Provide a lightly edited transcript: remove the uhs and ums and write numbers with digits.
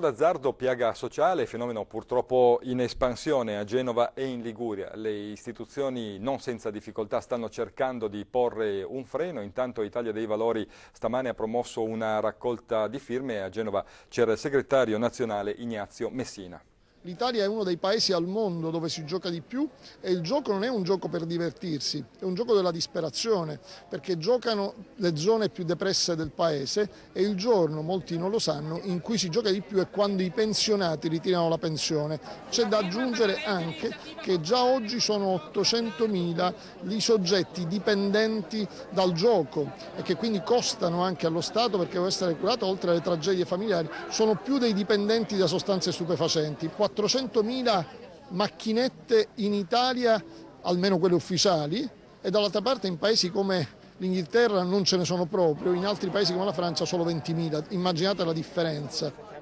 d'azzardo, piaga sociale, fenomeno purtroppo in espansione a Genova e in Liguria. Le istituzioni non senza difficoltà stanno cercando di porre un freno. Intanto Italia dei Valori stamane ha promosso una raccolta di firme e a Genova c'era il segretario nazionale Ignazio Messina. L'Italia è uno dei paesi al mondo dove si gioca di più e il gioco non è un gioco per divertirsi, è un gioco della disperazione, perché giocano le zone più depresse del paese e il giorno, molti non lo sanno, in cui si gioca di più è quando i pensionati ritirano la pensione. C'è da aggiungere anche che già oggi sono 800.000 i soggetti dipendenti dal gioco e che quindi costano anche allo Stato perché devono essere curati, oltre alle tragedie familiari, sono più dei dipendenti da sostanze stupefacenti. 400.000 macchinette in Italia, almeno quelle ufficiali, e dall'altra parte in paesi come l'Inghilterra non ce ne sono proprio, in altri paesi come la Francia solo 20.000, immaginate la differenza.